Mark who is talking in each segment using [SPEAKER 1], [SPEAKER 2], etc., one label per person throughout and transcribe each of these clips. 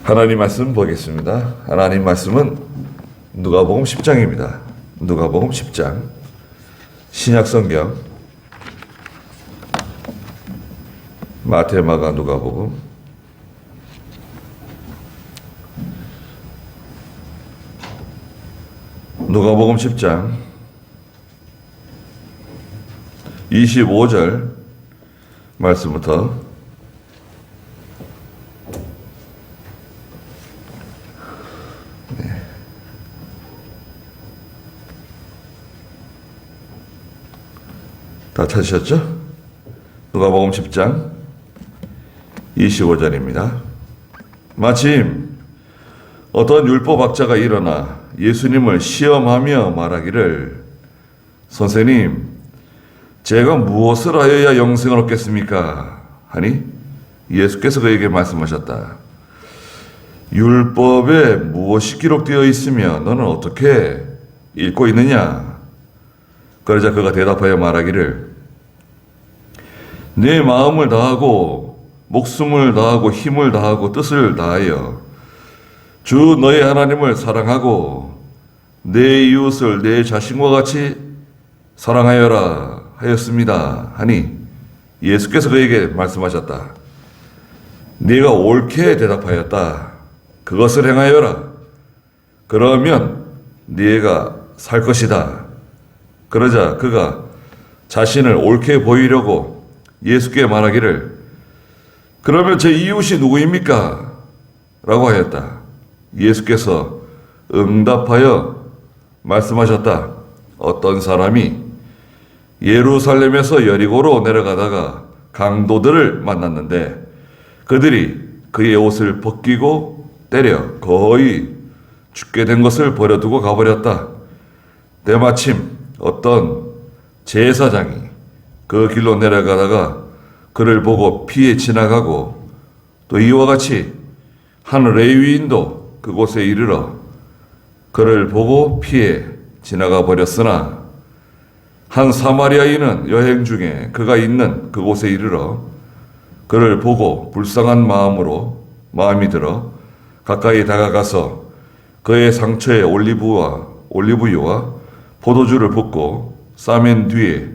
[SPEAKER 1] 하나님 말씀 보겠습니다. 하나님 말씀은 누가복음 10장입니다. 누가복음 10장 신약성경 마태, 마가, 누가복음 누가복음 10장 25절 말씀부터 다 찾으셨죠? 누가복음 10장 25절입니다. 마침 어떤 율법학자가 일어나 예수님을 시험하며 말하기를, 선생님, 제가 무엇을 하여야 영생을 얻겠습니까? 하니 예수께서 그에게 말씀하셨다. 율법에 무엇이 기록되어 있으며 너는 어떻게 읽고 있느냐? 그러자 그가 대답하여 말하기를, 내 마음을 다하고 목숨을 다하고 힘을 다하고 뜻을 다하여 주 너의 하나님을 사랑하고 내 이웃을 내 자신과 같이 사랑하여라 하였습니다. 하니 예수께서 그에게 말씀하셨다. 네가 옳게 대답하였다. 그것을 행하여라. 그러면 네가 살 것이다. 그러자 그가 자신을 옳게 보이려고 예수께 말하기를, 그러면 제 이웃이 누구입니까? 라고 하였다. 예수께서 응답하여 말씀하셨다. 어떤 사람이 예루살렘에서 여리고로 내려가다가 강도들을 만났는데 그들이 그의 옷을 벗기고 때려 거의 죽게 된 것을 버려두고 가버렸다. 때마침 어떤 제사장이 그 길로 내려가다가 그를 보고 피해 지나가고, 또 이와 같이 한 레위인도 그곳에 이르러 그를 보고 피해 지나가 버렸으나, 한 사마리아인은 여행 중에 그가 있는 그곳에 이르러 그를 보고 불쌍한 마음이 들어 가까이 다가가서 그의 상처에 올리브유와 포도주를 붓고 싸맨 뒤에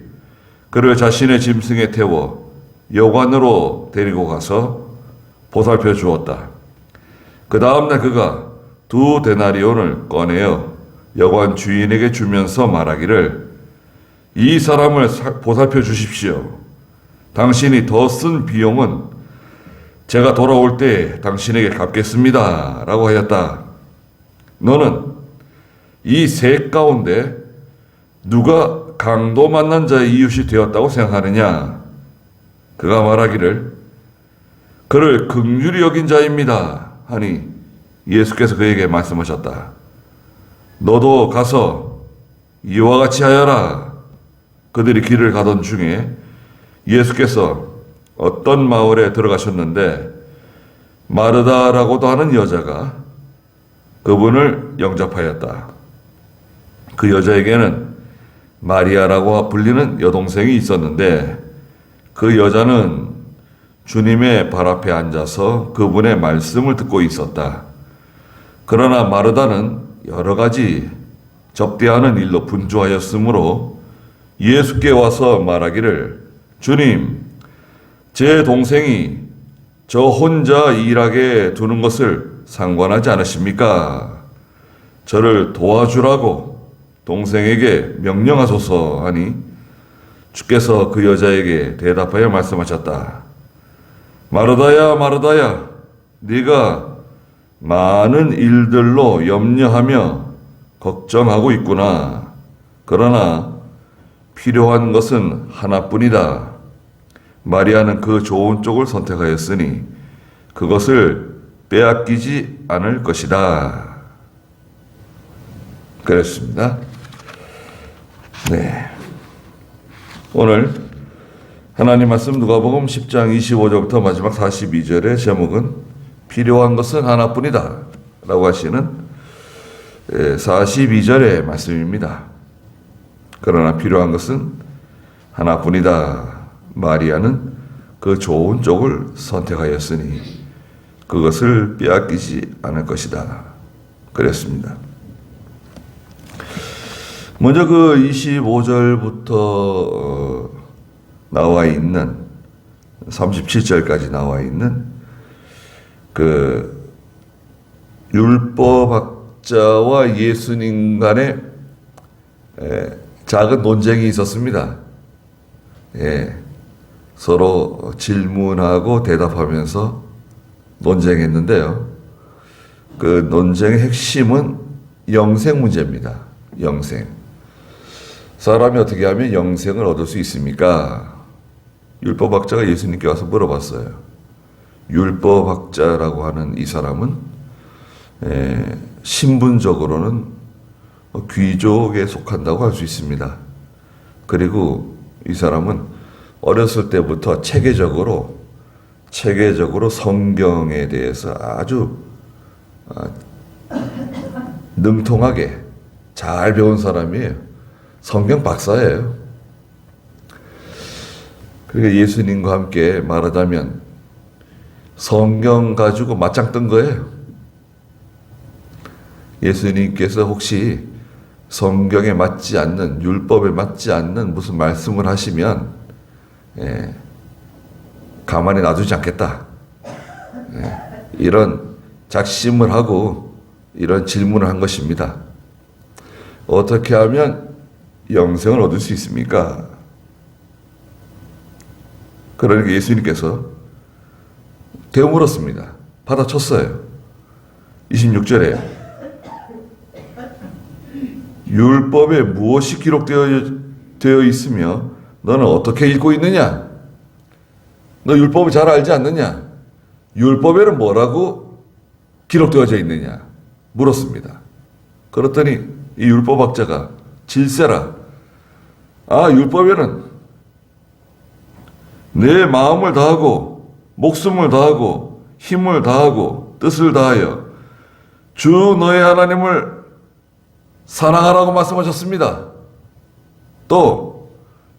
[SPEAKER 1] 그를 자신의 짐승에 태워 여관으로 데리고 가서 보살펴 주었다. 그 다음날 그가 2데나리온을 꺼내어 여관 주인에게 주면서 말하기를, 이 사람을 보살펴 주십시오. 당신이 더 쓴 비용은 제가 돌아올 때 당신에게 갚겠습니다. 라고 하였다. 너는 이 셋 가운데 누가 강도 만난 자의 이웃이 되었다고 생각하느냐? 그가 말하기를, 그를 긍휼히 여긴 자입니다. 하니 예수께서 그에게 말씀하셨다. 너도 가서 이와 같이 하여라. 그들이 길을 가던 중에 예수께서 어떤 마을에 들어가셨는데 마르다라고도 하는 여자가 그분을 영접하였다. 그 여자에게는 마리아라고 불리는 여동생이 있었는데 그 여자는 주님의 발 앞에 앉아서 그분의 말씀을 듣고 있었다. 그러나 마르다는 여러 가지 접대하는 일로 분주하였으므로 예수께 와서 말하기를, 주님, 제 동생이 저 혼자 일하게 두는 것을 상관하지 않으십니까? 저를 도와주라고 동생에게 명령하소서 하니 주께서 그 여자에게 대답하여 말씀하셨다. 마르다야, 마르다야, 네가 많은 일들로 염려하며 걱정하고 있구나. 그러나 필요한 것은 하나뿐이다. 마리아는 그 좋은 쪽을 선택하였으니 그것을 빼앗기지 않을 것이다. 그랬습니다. 네. 오늘 하나님 말씀 누가복음 10장 25절부터 마지막 42절의 제목은 필요한 것은 하나뿐이다 라고 하시는 42절의 말씀입니다. 그러나 필요한 것은 하나뿐이다. 마리아는 그 좋은 쪽을 선택하였으니 그것을 빼앗기지 않을 것이다. 그랬습니다. 먼저 그 25절부터 나와 있는 37절까지 나와 있는 그 율법학자와 예수님 간의 작은 논쟁이 있었습니다. 서로 질문하고 대답하면서 논쟁했는데요. 그 논쟁의 핵심은 영생 문제입니다. 영생. 사람이 어떻게 하면 영생을 얻을 수 있습니까? 율법학자가 예수님께 와서 물어봤어요. 율법학자라고 하는 이 사람은 신분적으로는 귀족에 속한다고 할 수 있습니다. 그리고 이 사람은 어렸을 때부터 체계적으로 성경에 대해서 아주 능통하게 잘 배운 사람이에요. 성경 박사예요. 그러니까 예수님과 함께 말하자면 성경 가지고 맞짱 뜬 거예요. 예수님께서 혹시 성경에 맞지 않는, 율법에 맞지 않는 무슨 말씀을 하시면 가만히 놔두지 않겠다. 이런 작심을 하고 이런 질문을 한 것입니다. 어떻게 하면 영생을 얻을 수 있습니까? 그러니까 예수님께서 되물었습니다. 받아쳤어요. 26절에 율법에 무엇이 기록되어 있으며 너는 어떻게 읽고 있느냐? 너 율법을 잘 알지 않느냐? 율법에는 뭐라고 기록되어져 있느냐? 물었습니다. 그랬더니 이 율법학자가 질세라. 율법에는 내 마음을 다하고 목숨을 다하고 힘을 다하고 뜻을 다하여 주 너의 하나님을 사랑하라고 말씀하셨습니다. 또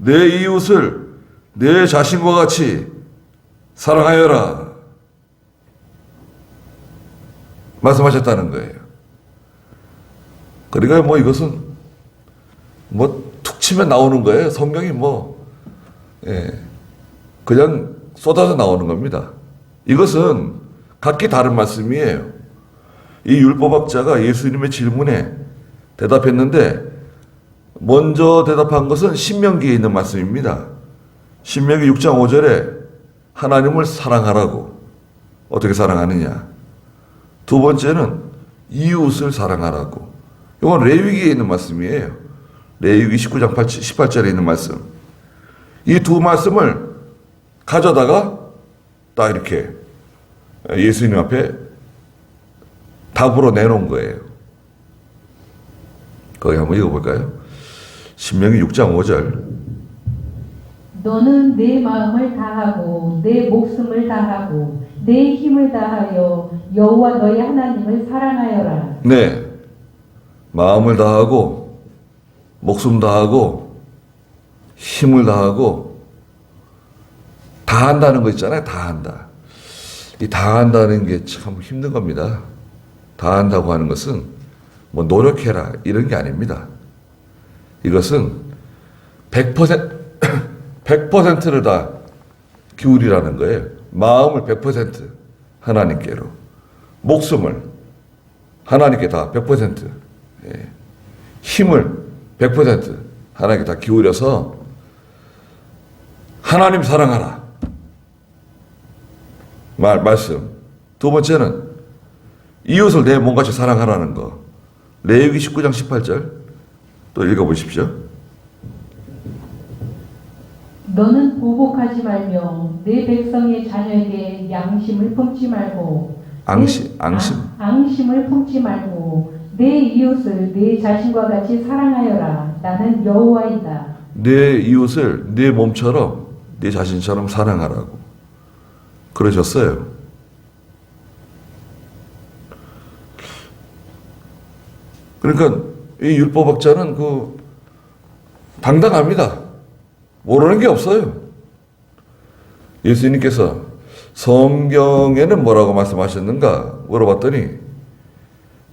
[SPEAKER 1] 내 이웃을 내 자신과 같이 사랑하여라 말씀하셨다는 거예요. 그러니까 이것은 툭 치면 나오는 거예요. 성경이 그냥 쏟아져 나오는 겁니다. 이것은 각기 다른 말씀이에요. 이 율법학자가 예수님의 질문에 대답했는데 먼저 대답한 것은 신명기에 있는 말씀입니다. 신명기 6장 5절에 하나님을 사랑하라고. 어떻게 사랑하느냐? 두 번째는 이웃을 사랑하라고. 이건 레위기에 있는 말씀이에요. 레위기 19장 18절에 있는 말씀. 이 두 말씀을 가져다가 딱 이렇게 예수님 앞에 답으로 내놓은 거예요. 거기 한번 읽어볼까요? 신명기 6장 5절.
[SPEAKER 2] 너는 내 마음을 다하고 내 목숨을 다하고 내 힘을 다하여 여호와 너의 하나님을 사랑하여라.
[SPEAKER 1] 네. 마음을 다하고 목숨 다하고 힘을 다하고 다 한다는 거 있잖아요. 다 한다. 이 다 한다는 게 참 힘든 겁니다. 다 한다고 하는 것은 노력해라 이런 게 아닙니다. 이것은 100%를 다 기울이라는 거예요. 마음을 100% 하나님께로, 목숨을 하나님께 다 100%, 힘을 100% 하나님께 다 기울여서 하나님 사랑하라. 말씀. 두 번째는 이웃을 내 몸같이 사랑하라는 거. 레위기 19장 18절 또 읽어보십시오.
[SPEAKER 2] 너는 보복하지 말며 내 백성의 자녀에게 양심을 품지 말고 앙심을 품지 말고 내 이웃을 내 자신과 같이 사랑하여라. 나는 여호와이다.
[SPEAKER 1] 내 이웃을 내 몸처럼 내 자신처럼 사랑하라고 그러셨어요. 그러니까 이 율법학자는 당당합니다. 모르는 게 없어요. 예수님께서 성경에는 뭐라고 말씀하셨는가 물어봤더니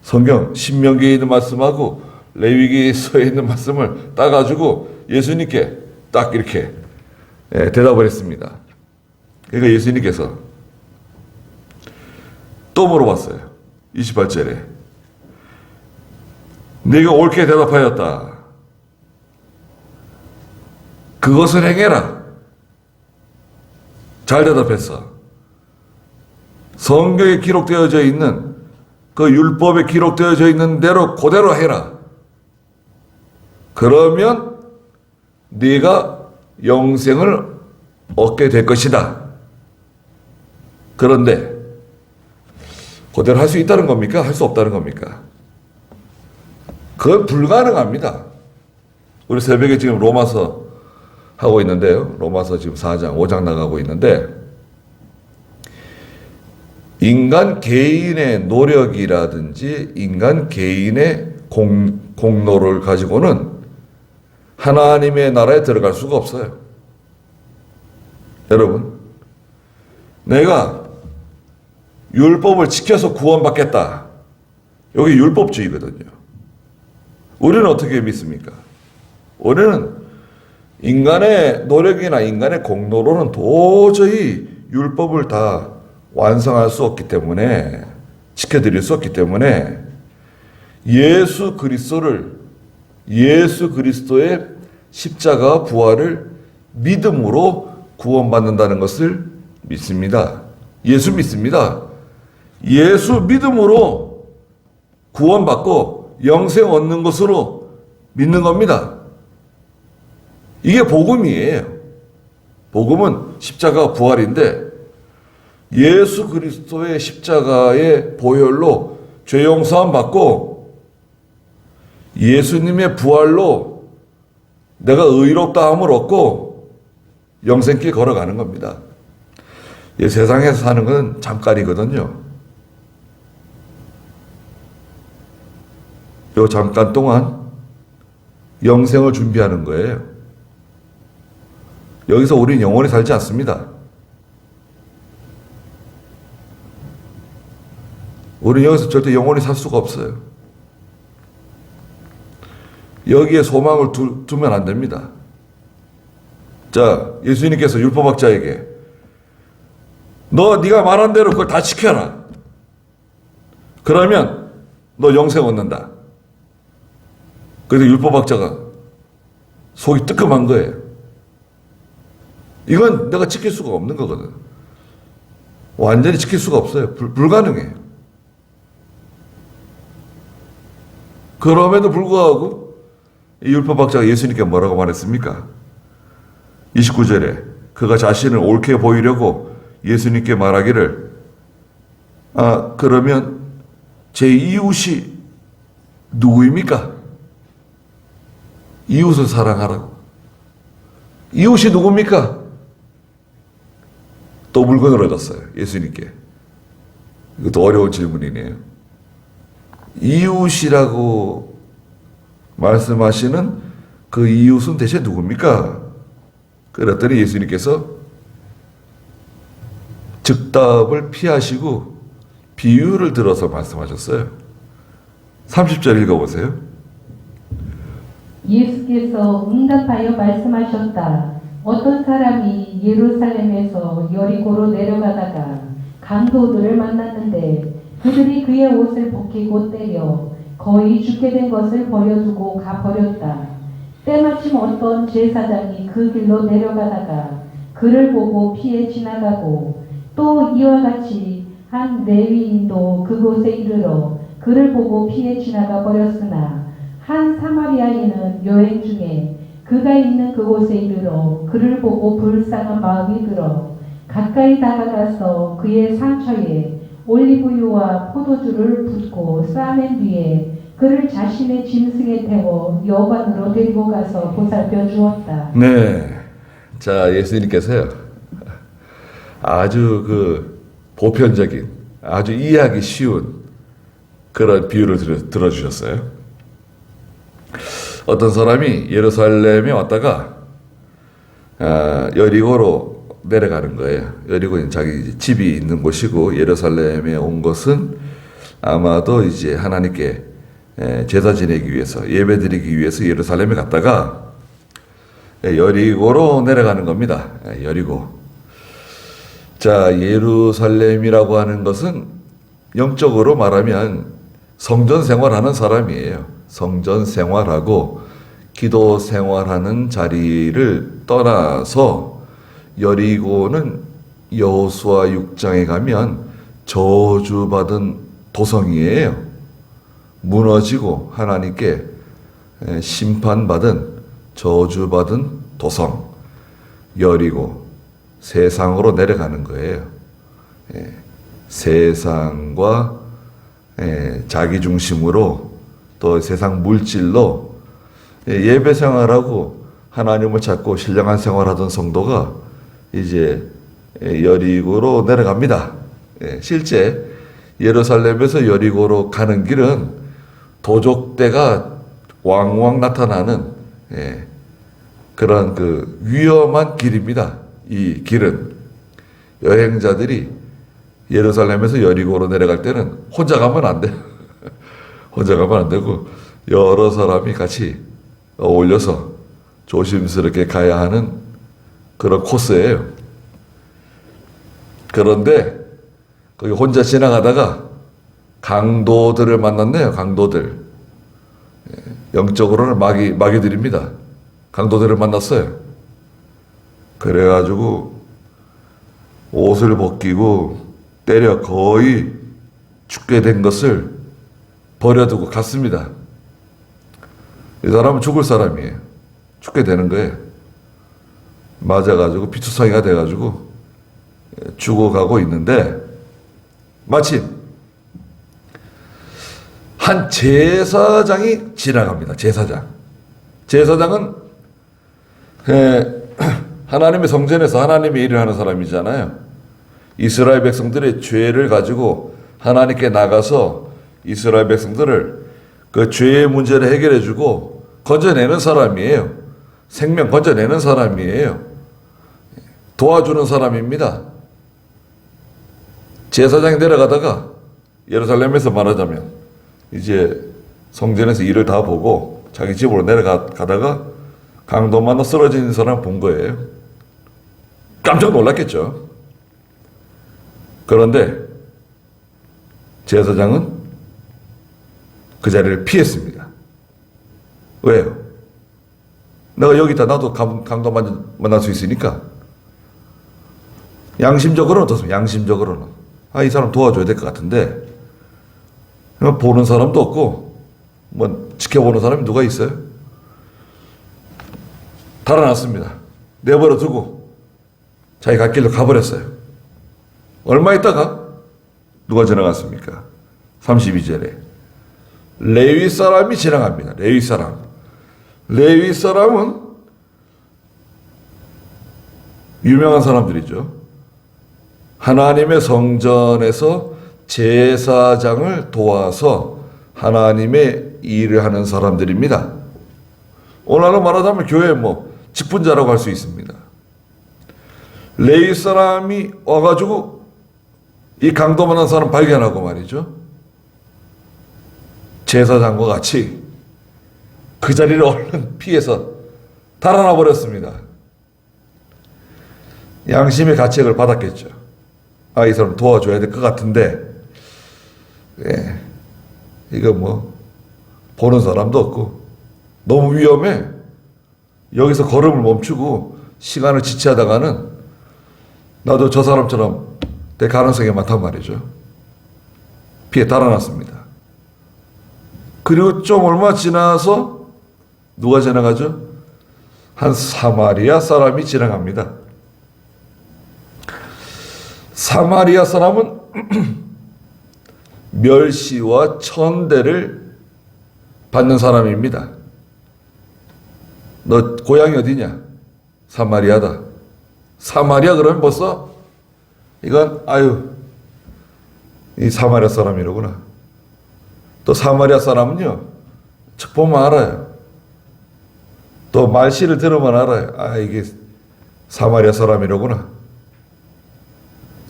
[SPEAKER 1] 성경 신명기에 있는 말씀하고 레위기서에 있는 말씀을 따가지고 예수님께 딱 이렇게 대답을 했습니다. 그러니까 예수님께서 또 물어봤어요. 28절에 네가 옳게 대답하였다. 그것을 행해라. 잘 대답했어. 성경에 기록되어져 있는 그 율법에 기록되어져 있는 대로 그대로 해라. 그러면 네가 영생을 얻게 될 것이다. 그런데 그대로 할 수 있다는 겁니까? 할 수 없다는 겁니까? 그건 불가능합니다. 우리 새벽에 지금 로마서 하고 있는데요. 로마서 지금 4장, 5장 나가고 있는데 인간 개인의 노력이라든지 인간 개인의 공로를 가지고는 하나님의 나라에 들어갈 수가 없어요. 여러분, 내가 율법을 지켜서 구원받겠다. 여기 율법주의거든요. 우리는 어떻게 믿습니까? 우리는 인간의 노력이나 인간의 공로로는 도저히 율법을 다 완성할 수 없기 때문에, 지켜드릴 수 없기 때문에 예수 그리스도의 십자가 부활을 믿음으로 구원받는다는 것을 믿습니다. 예수 믿습니다. 예수 믿음으로 구원받고 영생 얻는 것으로 믿는 겁니다. 이게 복음이에요. 복음은 십자가 부활인데 예수 그리스도의 십자가의 보혈로 죄 용서함 받고 예수님의 부활로 내가 의롭다함을 얻고 영생길 걸어가는 겁니다. 이 세상에서 사는 건 잠깐이거든요. 요 잠깐 동안 영생을 준비하는 거예요. 여기서 우리는 영원히 살지 않습니다. 우리는 여기서 절대 영원히 살 수가 없어요. 여기에 소망을 두면 안 됩니다. 자, 예수님께서 율법학자에게 네가 말한 대로 그걸 다 지켜라. 그러면 너 영생 얻는다. 그래서 율법학자가 속이 뜨끔한 거예요. 이건 내가 지킬 수가 없는 거거든. 완전히 지킬 수가 없어요. 불가능해요. 그럼에도 불구하고 이 율법학자가 예수님께 뭐라고 말했습니까? 29절에 그가 자신을 옳게 보이려고 예수님께 말하기를 그러면 제 이웃이 누구입니까? 이웃을 사랑하라고. 이웃이 누굽니까? 또 물건을 얻었어요. 예수님께. 이것도 어려운 질문이네요. 이웃이라고 말씀하시는 그 이웃은 대체 누굽니까? 그랬더니 예수님께서 즉답을 피하시고 비유를 들어서 말씀하셨어요. 30절 읽어보세요.
[SPEAKER 2] 예수께서 응답하여 말씀하셨다. 어떤 사람이 예루살렘에서 여리고로 내려가다가 강도들을 만났는데 그들이 그의 옷을 벗기고 때려 거의 죽게 된 것을 버려두고 가버렸다. 때마침 어떤 제사장이 그 길로 내려가다가 그를 보고 피해 지나가고 또 이와 같이 한 레위인도 그곳에 이르러 그를 보고 피해 지나가 버렸으나 한 사마리아인은 여행 중에 그가 있는 그곳에 이르러 그를 보고 불쌍한 마음이 들어 가까이 다가가서 그의 상처에 올리브유와 포도주를 붓고 싸맨 뒤에 그를 자신의 짐승에 태워 여관으로 데리고 가서 보살펴 주었다.
[SPEAKER 1] 네. 자, 예수님께서요. 아주 보편적인, 아주 이해하기 쉬운 그런 비유를 들어주셨어요. 어떤 사람이 예루살렘에 왔다가 여리고로 내려가는 거예요. 여리고는 자기 집이 있는 곳이고 예루살렘에 온 것은 아마도 이제 하나님께 제사 지내기 위해서 예배 드리기 위해서 예루살렘에 갔다가 여리고로 내려가는 겁니다. 여리고. 자, 예루살렘이라고 하는 것은 영적으로 말하면 성전 생활하는 사람이에요. 성전 생활하고 기도 생활하는 자리를 떠나서 여리고는 여호수아 6장에 가면 저주받은 도성이에요. 무너지고 하나님께 심판받은 저주받은 도성 여리고 세상으로 내려가는 거예요. 세상과 자기 중심으로 또 세상 물질로 예배 생활하고 하나님을 찾고 신령한 생활하던 성도가 이제 여리고로 내려갑니다. 실제 예루살렘에서 여리고로 가는 길은 도적대가 왕왕 나타나는 그런 그 위험한 길입니다. 이 길은 여행자들이 예루살렘에서 여리고로 내려갈 때는 혼자 가면 안 돼요. 혼자 가면 안 되고 여러 사람이 같이 어울려서 조심스럽게 가야 하는 그런 코스예요. 그런데 거기 혼자 지나가다가 강도들을 만났네요. 강도들. 영적으로는 마귀들입니다. 강도들을 만났어요. 그래가지고 옷을 벗기고 때려 거의 죽게 된 것을 버려두고 갔습니다. 이 사람은 죽을 사람이에요. 죽게 되는 거예요. 맞아가지고 피투성이가 돼가지고 죽어가고 있는데 마침 한 제사장이 지나갑니다. 제사장은 하나님의 성전에서 하나님의 일을 하는 사람이잖아요. 이스라엘 백성들의 죄를 가지고 하나님께 나가서 이스라엘 백성들을 그 죄의 문제를 해결해주고 건져내는 사람이에요. 생명 건져내는 사람이에요. 도와주는 사람입니다. 제사장이 내려가다가 예루살렘에서 말하자면 이제 성전에서 일을 다 보고 자기 집으로 내려가다가 강도 만나 쓰러진 사람 본 거예요. 깜짝 놀랐겠죠. 그런데 제사장은 그 자리를 피했습니다. 왜요? 내가 여기 있다 나도 강도 만날 수 있으니까. 양심적으로는 어떻습니까? 양심적으로는 이 사람 도와줘야 될 것 같은데 보는 사람도 없고 뭐 지켜보는 사람이 누가 있어요? 달아났습니다. 내버려 두고 자기 갈 길로 가버렸어요. 얼마 있다가 누가 지나갔습니까? 32절에 레위 사람이 지나갑니다. 레위 사람은 유명한 사람들이죠. 하나님의 성전에서 제사장을 도와서 하나님의 일을 하는 사람들입니다. 오늘날로 말하자면 교회 직분자라고 할 수 있습니다. 레위 사람이 와가지고 이 강도 만난 사람 발견하고 말이죠. 제사장과 같이 그 자리를 얼른 피해서 달아나 버렸습니다. 양심의 가책을 받았겠죠. 이 사람 도와줘야 될 것 같은데, 이거 보는 사람도 없고, 너무 위험해. 여기서 걸음을 멈추고 시간을 지체하다가는 나도 저 사람처럼 될 가능성이 많단 말이죠. 피해 달아났습니다. 그리고 좀 얼마 지나서 누가 지나가죠? 한 사마리아 사람이 지나갑니다. 사마리아 사람은 멸시와 천대를 받는 사람입니다. 너 고향이 어디냐? 사마리아다. 사마리아 그러면 벌써 이건 이 사마리아 사람이로구나. 또 사마리아 사람은요, 척 보면 알아요. 또 말씨를 들으면 알아요. 이게 사마리아 사람이로구나.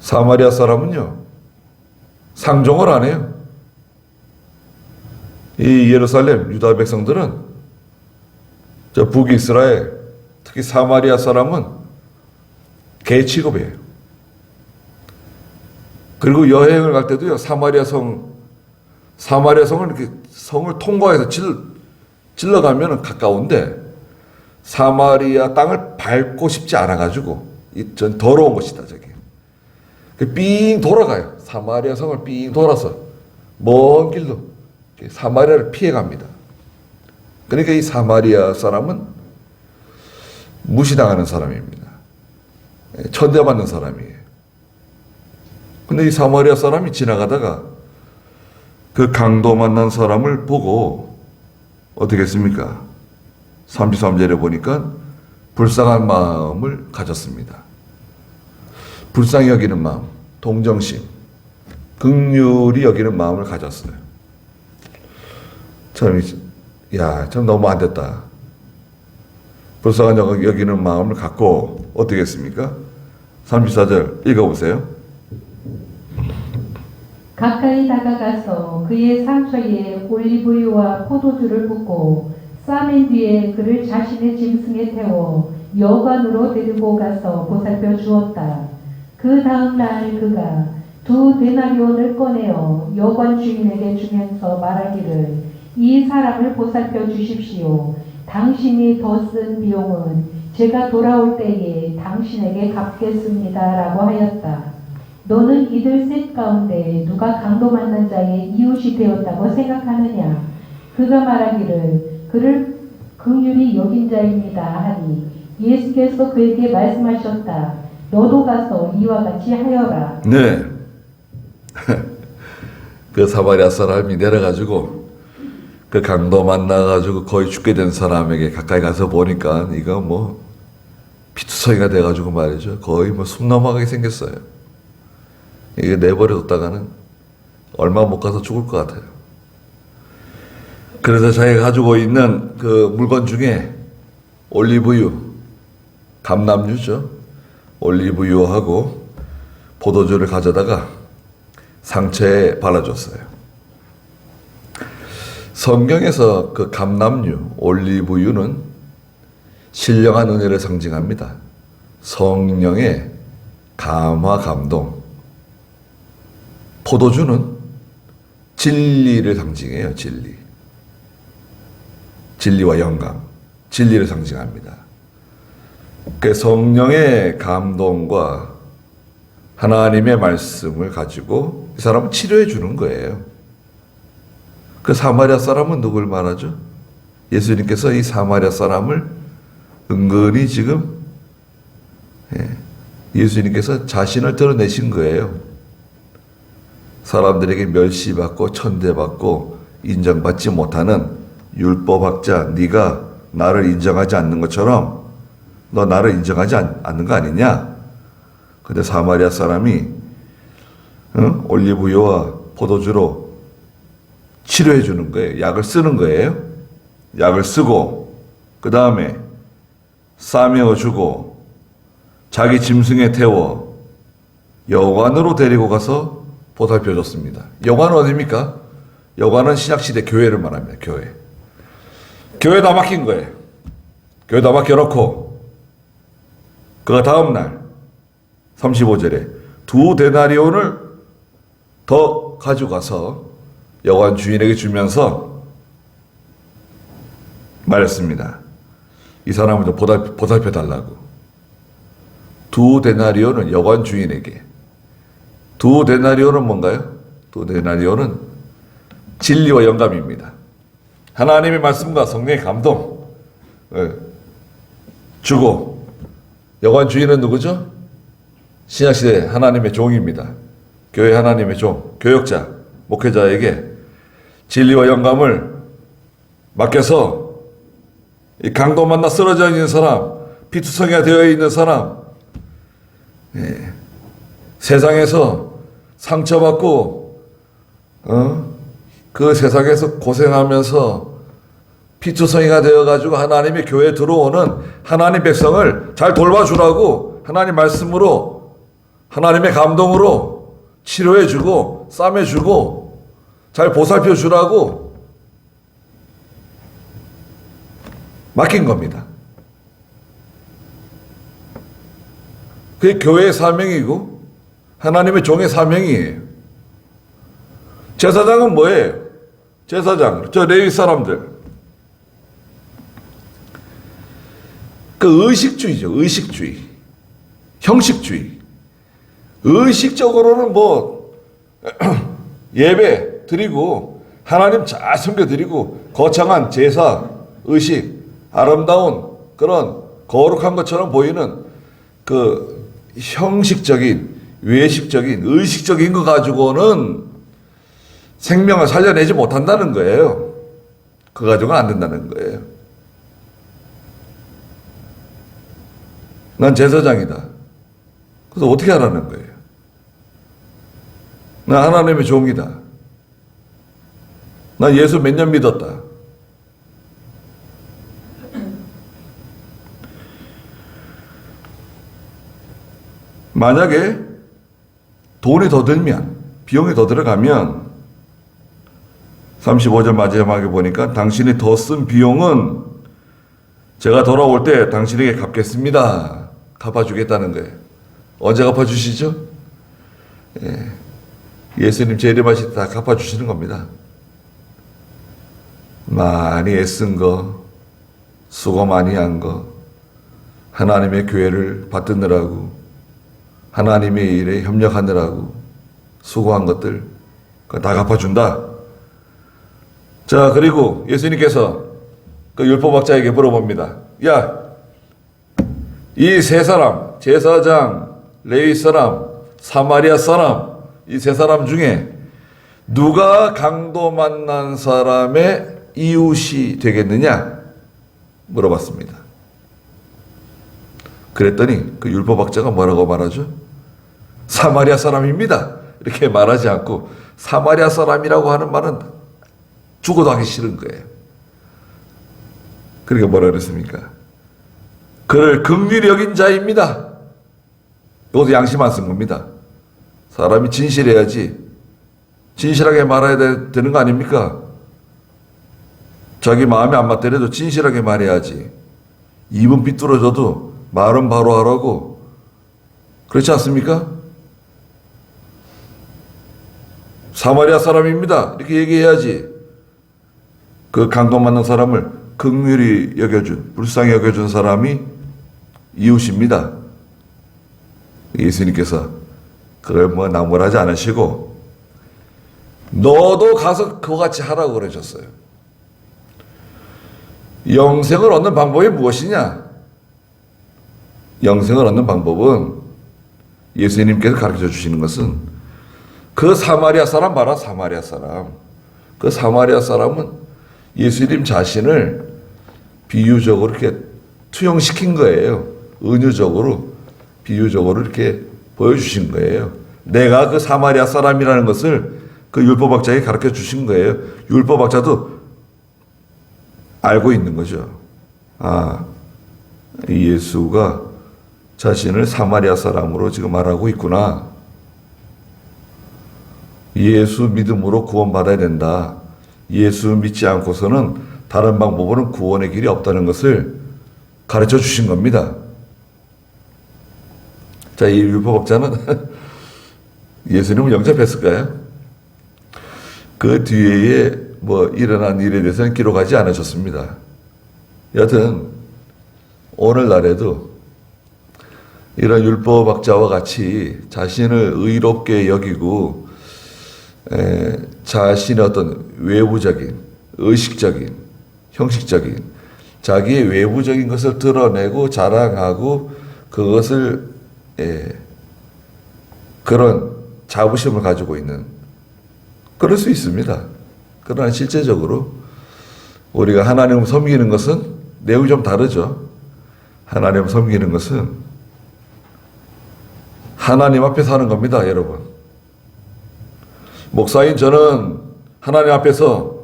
[SPEAKER 1] 사마리아 사람은요, 상종을 안 해요. 이 예루살렘 유다 백성들은, 저 북이스라엘, 특히 사마리아 사람은 개 취급이에요. 그리고 여행을 갈 때도요, 사마리아 성을 이렇게 성을 통과해서 질러가면 가까운데, 사마리아 땅을 밟고 싶지 않아가지고, 전 더러운 곳이다, 저기. 삥 돌아가요. 사마리아 성을 삥 돌아서, 먼 길로 사마리아를 피해갑니다. 그러니까 이 사마리아 사람은 무시당하는 사람입니다. 천대받는 사람이에요. 근데 이 사마리아 사람이 지나가다가 그 강도 만난 사람을 보고 어떻게 했습니까? 33절에 보니까 불쌍한 마음을 가졌습니다. 불쌍히 여기는 마음, 동정심, 긍휼히 여기는 마음을 가졌어요. 참 너무 안 됐다. 불쌍한 여기는 마음을 갖고 어떻게 했습니까? 34절 읽어보세요.
[SPEAKER 2] 가까이 다가가서 그의 상처에 올리브유와 포도주를 붓고 싸맨 뒤에 그를 자신의 짐승에 태워 여관으로 데리고 가서 보살펴 주었다. 그 다음 날 그가 2데나리온을 꺼내어 여관 주인에게 주면서 말하기를 이 사람을 보살펴 주십시오. 당신이 더 쓴 비용은 제가 돌아올 때에 당신에게 갚겠습니다. 라고 하였다. 너는 이들 셋 가운데 누가 강도 만난 자의 이웃이 되었다고 생각하느냐? 그가 말하기를 그를 긍휼히 여긴 자입니다 하니 예수께서 그에게 말씀하셨다. 너도 가서 이와 같이 하여라.
[SPEAKER 1] 네. 그 사마리아 사람이 내려가지고 그 강도 만나가지고 거의 죽게 된 사람에게 가까이 가서 보니까 이거 뭐 피투성이가 돼가지고 말이죠. 거의 뭐 숨 넘어가게 생겼어요. 이게 내버려뒀다가는 얼마 못 가서 죽을 것 같아요. 그래서 자기가 가지고 있는 그 물건 중에 올리브유, 감람유죠. 올리브유하고 포도주를 가져다가 상처에 발라줬어요. 성경에서 그 감람유, 올리브유는 신령한 은혜를 상징합니다. 성령의 감화, 감동. 포도주는 진리를 상징해요, 진리. 진리와 영감, 진리를 상징합니다. 그 성령의 감동과 하나님의 말씀을 가지고 이 사람은 치료해 주는 거예요. 그 사마리아 사람은 누굴 말하죠? 예수님께서 이 사마리아 사람을 은근히 지금 예수님께서 자신을 드러내신 거예요. 사람들에게 멸시받고 천대받고 인정받지 못하는 율법학자, 네가 나를 인정하지 않는 것처럼 너 나를 인정하지 않는 거 아니냐? 근데 사마리아 사람이 올리브유와 포도주로 치료해 주는 거예요. 약을 쓰는 거예요. 약을 쓰고 그 다음에 싸매어 주고 자기 짐승에 태워 여관으로 데리고 가서 보살펴 줬습니다. 여관은 어디입니까? 여관은 신약시대 교회를 말합니다. 교회 다 막힌 거예요. 교회 다 막혀놓고 그가 다음날 35절에 2데나리온을 더 가져가서 여관 주인에게 주면서 말했습니다. 이 사람을 좀 보살펴 달라고. 2데나리온은 여관 주인에게. 2데나리온은 뭔가요? 2데나리온은 진리와 영감입니다. 하나님의 말씀과 성령의 감동 주고. 여관 주인은 누구죠? 신약시대 하나님의 종입니다. 교회 하나님의 종, 교역자, 목회자에게 진리와 영감을 맡겨서 이 강도 만나 쓰러져 있는 사람, 피투성이가 되어 있는 사람, 세상에서 상처받고 그 세상에서 고생하면서 피투성이가 되어가지고 하나님의 교회에 들어오는 하나님 백성을 잘 돌봐주라고 하나님 말씀으로 하나님의 감동으로 치료해주고 싸매주고 잘 보살펴주라고 맡긴 겁니다. 그게 교회의 사명이고 하나님의 종의 사명이에요. 제사장은 뭐예요? 제사장, 저 레위 사람들. 그 의식주의죠. 의식주의. 형식주의. 의식적으로는 뭐 예배 드리고 하나님 잘 섬겨드리고 거창한 제사, 의식, 아름다운 그런 거룩한 것처럼 보이는 그 형식적인, 외식적인, 의식적인 거 가지고는 생명을 살려내지 못한다는 거예요. 그 가지고는 안 된다는 거예요. 난 제사장이다. 그래서 어떻게 하라는 거예요? 난 하나님의 종이다. 난 예수 몇 년 믿었다. 만약에 돈이 더 들면, 비용이 더 들어가면 35절 마지막에 보니까 당신이 더 쓴 비용은 제가 돌아올 때 당신에게 갚겠습니다. 갚아주겠다는 거예요. 언제 갚아주시죠? 예. 예수님 재림하실 때 다 갚아주시는 겁니다. 많이 애쓴 거, 수고 많이 한 거, 하나님의 교회를 받드느라고, 하나님의 일에 협력하느라고 수고한 것들, 그거 다 갚아준다. 자, 그리고 예수님께서 그 율법학자에게 물어봅니다. 야, 이 세 사람, 제사장, 레위 사람, 사마리아 사람, 이 세 사람 중에 누가 강도 만난 사람의 이웃이 되겠느냐? 물어봤습니다. 그랬더니 그 율법학자가 뭐라고 말하죠? 사마리아 사람입니다. 이렇게 말하지 않고 사마리아 사람이라고 하는 말은 죽어도 하기 싫은 거예요. 그러니까 뭐라 그랬습니까? 그를 긍휼히 여긴 자입니다. 이것도 양심 안 쓴 겁니다. 사람이 진실해야지. 진실하게 말해야 되는 거 아닙니까? 자기 마음에 안 맞더라도 진실하게 말해야지. 입은 삐뚤어져도 말은 바로 하라고. 그렇지 않습니까? 사마리아 사람입니다. 이렇게 얘기해야지. 그 강도 만난 사람을 긍휼히 여겨준, 불쌍히 여겨준 사람이 이웃입니다. 예수님께서 그걸 뭐 나무라지 않으시고 너도 가서 그와 같이 하라고 그러셨어요. 영생을 얻는 방법이 무엇이냐? 영생을 얻는 방법은 예수님께서 가르쳐 주시는 것은 그 사마리아 사람 봐라, 사마리아 사람. 그 사마리아 사람은 예수님 자신을 비유적으로 이렇게 투영시킨 거예요. 은유적으로, 비유적으로 이렇게 보여주신 거예요. 내가 그 사마리아 사람이라는 것을 그 율법학자에게 가르쳐 주신 거예요. 율법학자도 알고 있는 거죠. 아, 예수가 자신을 사마리아 사람으로 지금 말하고 있구나. 예수 믿음으로 구원받아야 된다. 예수 믿지 않고서는 다른 방법으로는 구원의 길이 없다는 것을 가르쳐 주신 겁니다. 자, 이 율법학자는 예수님을 영접했을까요? 그 뒤에 뭐 일어난 일에 대해서는 기록하지 않으셨습니다. 여튼 오늘날에도 이런 율법학자와 같이 자신을 의롭게 여기고 자신의 어떤 외부적인, 의식적인, 형식적인 자기의 외부적인 것을 드러내고 자랑하고 그것을 그런 자부심을 가지고 있는, 그럴 수 있습니다. 그러나 실제적으로 우리가 하나님을 섬기는 것은 내용이 좀 다르죠. 하나님을 섬기는 것은 하나님 앞에서 하는 겁니다, 여러분. 목사인 저는 하나님 앞에서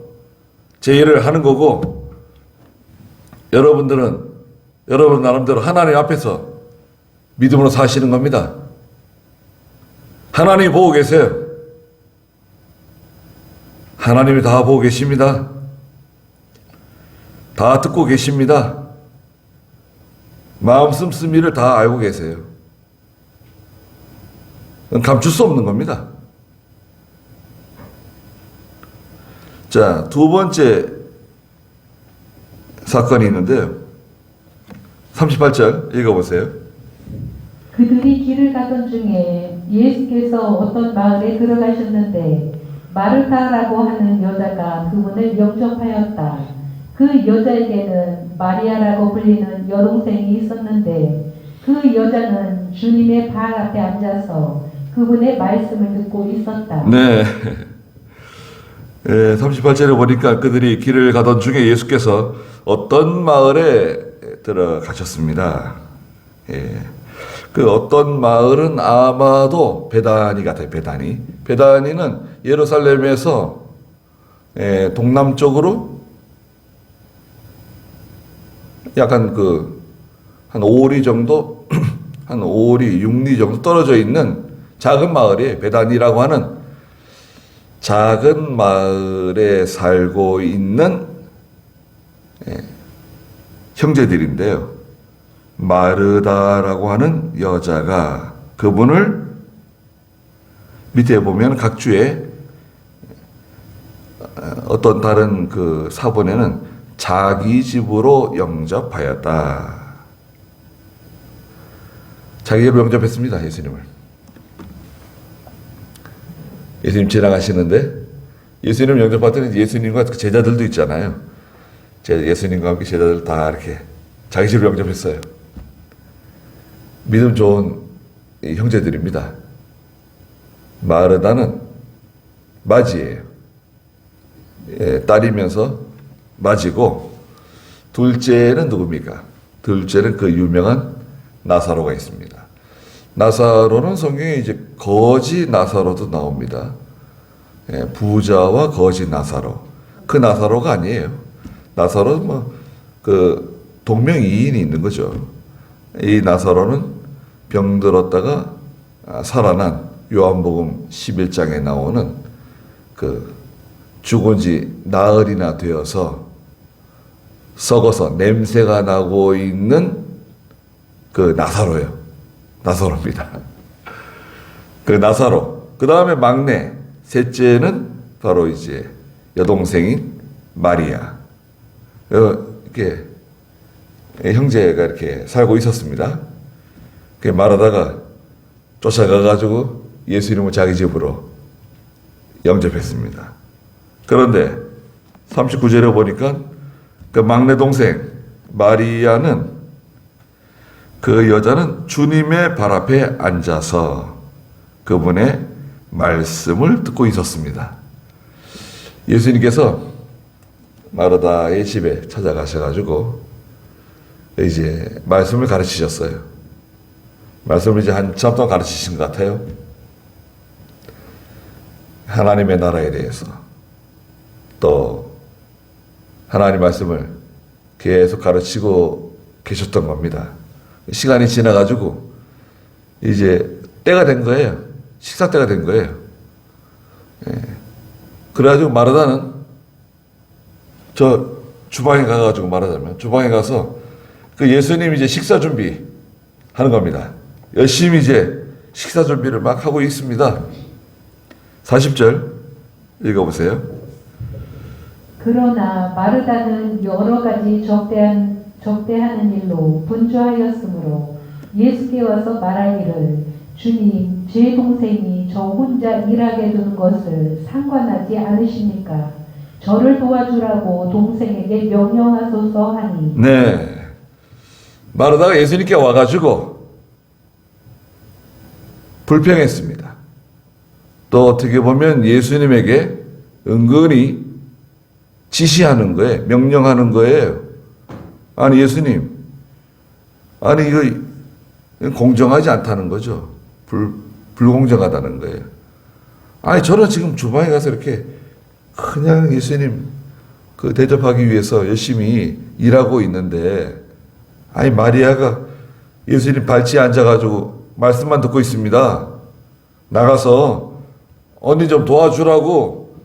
[SPEAKER 1] 제 일을 하는 거고, 여러분들은 여러분 나름대로 하나님 앞에서 믿음으로 사시는 겁니다. 하나님이 보고 계세요. 하나님이 다 보고 계십니다. 다 듣고 계십니다. 마음 씀씀이를 다 알고 계세요. 그건 감출 수 없는 겁니다. 자, 두 번째 사건이 있는데요. 38절 읽어보세요.
[SPEAKER 2] 그들이 길을 가던 중에 예수께서 어떤 마을에 들어가셨는데 마르다라고 하는 여자가 그분을 영접하였다. 그 여자에게는 마리아라고 불리는 여동생이 있었는데 그 여자는 주님의 발 앞에 앉아서 그분의 말씀을 듣고 있었다.
[SPEAKER 1] 네. 38절에 보니까 그들이 길을 가던 중에 예수께서 어떤 마을에 들어가셨습니다. 그 어떤 마을은 아마도 베다니 같아요. 베다니. 베다니는 예루살렘에서 동남쪽으로 약간 한 5리 정도, 한 5리, 6리 정도 떨어져 있는 작은 마을이에요. 베다니라고 하는 작은 마을에 살고 있는 형제들인데요. 마르다라고 하는 여자가 그분을 밑에 보면 각주에 어떤 다른 그 사본에는 자기 집으로 영접하였다. 자기 집으로 영접했습니다. 예수님을. 예수님 지나가시는데 예수님 영접받더니 예수님과 그 제자들도 있잖아요. 예수님과 함께 제자들 다 이렇게 자기 집으로 영접했어요. 믿음 좋은 형제들입니다. 마르다는 맞이에요. 딸이면서 맞이고, 둘째는 누굽니까? 둘째는 그 유명한 나사로가 있습니다. 나사로는 성경에 이제 거지 나사로도 나옵니다. 부자와 거지 나사로. 그 나사로가 아니에요. 나사로는 그 동명이인이 있는 거죠. 이 나사로는 병들었다가 살아난 요한복음 11장에 나오는 그 죽은 지 나흘이나 되어서 썩어서 냄새가 나고 있는 그 나사로예요. 나사로입니다. 그 나사로. 그 다음에 막내, 셋째는 바로 이제 여동생인 마리아. 이렇게 형제가 이렇게 살고 있었습니다. 말하다가 쫓아가가지고 예수님을 자기 집으로 영접했습니다. 그런데 39절에 보니까 그 막내 동생 마리아는 그 여자는 주님의 발 앞에 앉아서 그분의 말씀을 듣고 있었습니다. 예수님께서 마르다의 집에 찾아가셔가지고 이제 말씀을 가르치셨어요. 말씀을 이제 한참 동안 가르치신 것 같아요. 하나님의 나라에 대해서 또 하나님 말씀을 계속 가르치고 계셨던 겁니다. 시간이 지나가지고 이제 때가 된 거예요. 식사 때가 된 거예요. 그래가지고 마르다는 저 주방에 가가지고 말하자면 주방에 가서 그 예수님 이제 식사 준비 하는 겁니다. 열심히 이제 식사 준비를 막 하고 있습니다. 40절 읽어보세요.
[SPEAKER 2] 그러나 마르다는 여러 가지 적대하는 일로 분주하였으므로 예수께 와서 말하기를 주님, 제 동생이 저 혼자 일하게 두는 것을 상관하지 않으십니까? 저를 도와주라고 동생에게 명령하소서 하니.
[SPEAKER 1] 네. 마르다가 예수님께 와가지고 불평했습니다. 또 어떻게 보면 예수님에게 은근히 지시하는 거예요. 명령하는 거예요. 아니 예수님, 아니 이거 공정하지 않다는 거죠. 불공정하다는 거예요. 아니 저는 지금 주방에 가서 이렇게 그냥 예수님 그 대접하기 위해서 열심히 일하고 있는데, 아니 마리아가 예수님 발치에 앉아가지고 말씀만 듣고 있습니다. 나가서 언니 좀 도와주라고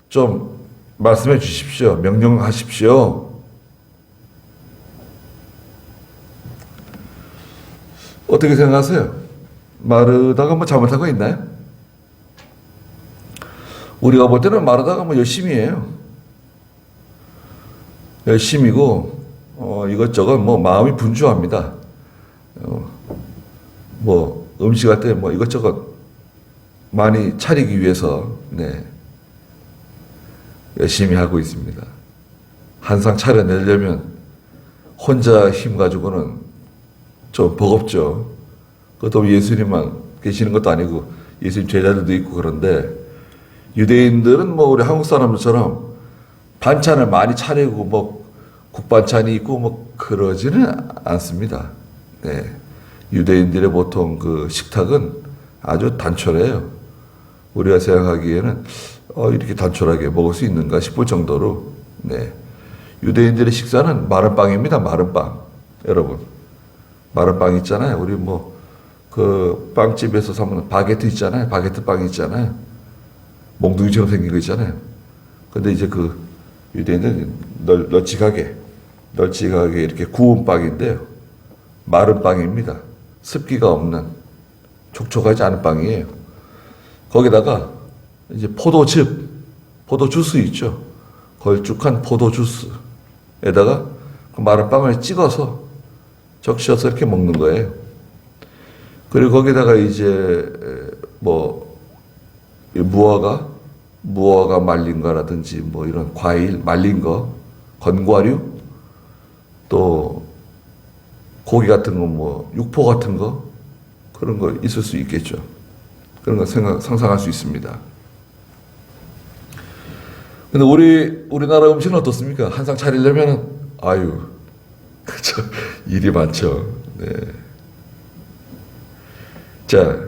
[SPEAKER 1] 좀 말씀해 주십시오. 명령하십시오. 어떻게 생각하세요? 마르다가 뭐 잘못한 거 있나요? 우리가 볼 때는 마르다가 뭐 열심히 해요. 열심이고 이것저것 뭐 마음이 분주합니다. 뭐 음식할 때 뭐 이것저것 많이 차리기 위해서 열심히 하고 있습니다. 한 상 차려내려면 혼자 힘 가지고는 좀 버겁죠. 그것도 예수님만 계시는 것도 아니고 예수님 제자들도 있고 그런데 유대인들은 뭐 우리 한국 사람들처럼 반찬을 많이 차리고 뭐 국반찬이 있고 뭐 그러지는 않습니다. 유대인들의 보통 그 식탁은 아주 단촐해요. 우리가 생각하기에는 이렇게 단촐하게 먹을 수 있는가 싶을 정도로 유대인들의 식사는 마른 빵입니다. 마른 빵. 여러분 마른 빵 있잖아요. 우리 뭐 그 빵집에서 사 먹는 바게트 있잖아요. 바게트 빵 있잖아요. 몽둥이처럼 생긴 거 있잖아요. 근데 이제 그 유대인들은 널찍하게 이렇게 구운 빵인데요. 마른 빵입니다. 습기가 없는 촉촉하지 않은 빵이에요. 거기다가 이제 포도 주스 있죠. 걸쭉한 포도 주스에다가 그 마른 빵을 찍어서 적셔서 이렇게 먹는 거예요. 그리고 거기다가 이제 뭐 무화과 말린 거라든지 뭐 이런 과일 말린 거, 건과류, 또 고기 같은 거 뭐 육포 같은 거 그런 거 있을 수 있겠죠. 그런 거 상상할 수 있습니다. 근데 우리나라 음식은 어떻습니까? 한 상 차리려면은 그쵸, 일이 많죠. 자,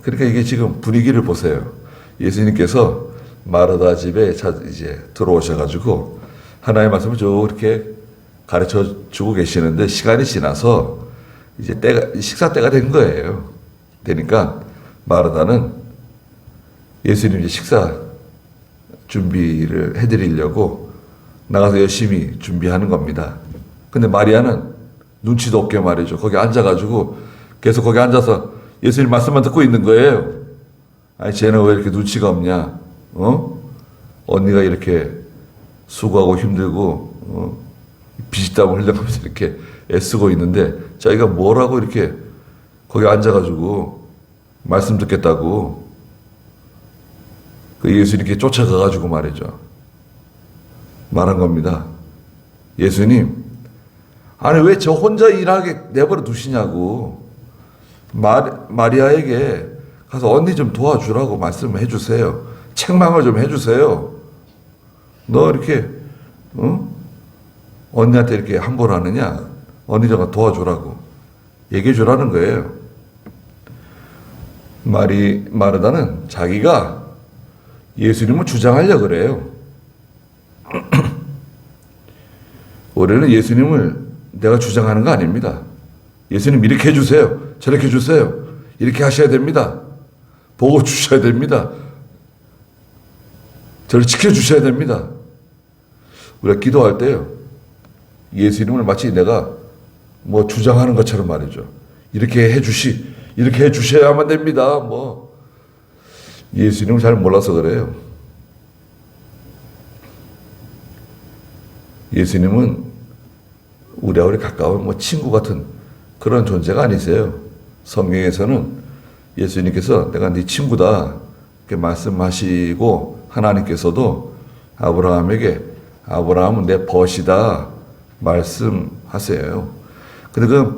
[SPEAKER 1] 그러니까 이게 지금 분위기를 보세요. 예수님께서 마르다 집에 이제 들어오셔가지고 하나님의 말씀을 쭉 이렇게 가르쳐 주고 계시는데 시간이 지나서 이제 식사 때가 된 거예요. 되니까 마르다는 예수님 이제 식사 준비를 해드리려고 나가서 열심히 준비하는 겁니다. 근데 마리아는 눈치도 없게 말이죠. 거기 앉아가지고 계속 거기 앉아서 예수님 말씀만 듣고 있는 거예요. 아니 쟤는 왜 이렇게 눈치가 없냐? 언니가 이렇게 수고하고 힘들고 비지땀을 흘려가면서 이렇게 애쓰고 있는데 자기가 뭐라고 이렇게 거기 앉아가지고 말씀 듣겠다고 그 예수님께 쫓아가가지고 말이죠. 말한 겁니다. 예수님, 아니 왜 저 혼자 일하게 내버려 두시냐고. 마리아에게 가서 언니 좀 도와주라고 말씀을 해주세요. 책망을 좀 해주세요. 너 이렇게 언니한테 이렇게 함부로 하느냐? 언니 좀 도와주라고 얘기해 주라는 거예요. 마르다는 자기가 예수님을 주장하려고 그래요. 우리는 예수님을 내가 주장하는 거 아닙니다. 예수님 이렇게 해주세요. 저렇게 해주세요. 이렇게 하셔야 됩니다. 보고 주셔야 됩니다. 저를 지켜주셔야 됩니다. 우리가 기도할 때요. 예수님을 마치 내가 뭐 주장하는 것처럼 말이죠. 이렇게 해주셔야만 됩니다. 뭐 예수님을 잘 몰라서 그래요. 예수님은 우리 가까운 뭐 친구 같은 그런 존재가 아니세요. 성경에서는 예수님께서 내가 네 친구다 이렇게 말씀하시고 하나님께서도 아브라함은 내 벗이다 말씀하세요. 근데 그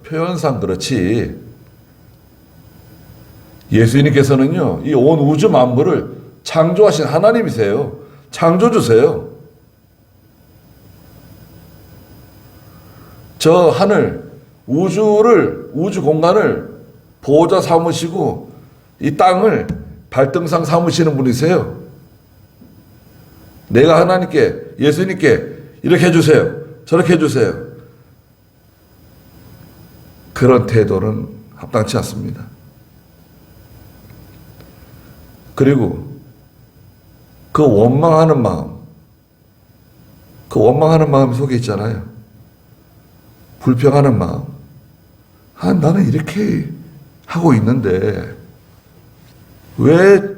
[SPEAKER 1] 표현상 그렇지 예수님께서는요 이 온 우주 만물을 창조하신 하나님이세요. 창조주세요. 저 하늘 우주 공간을 보호자 삼으시고 이 땅을 발등상 삼으시는 분이세요. 내가 하나님께 예수님께 이렇게 해주세요. 저렇게 해주세요. 그런 태도는 합당치 않습니다. 그리고 그 원망하는 마음 속에 있잖아요. 불평하는 마음. 나는 이렇게 하고 있는데 왜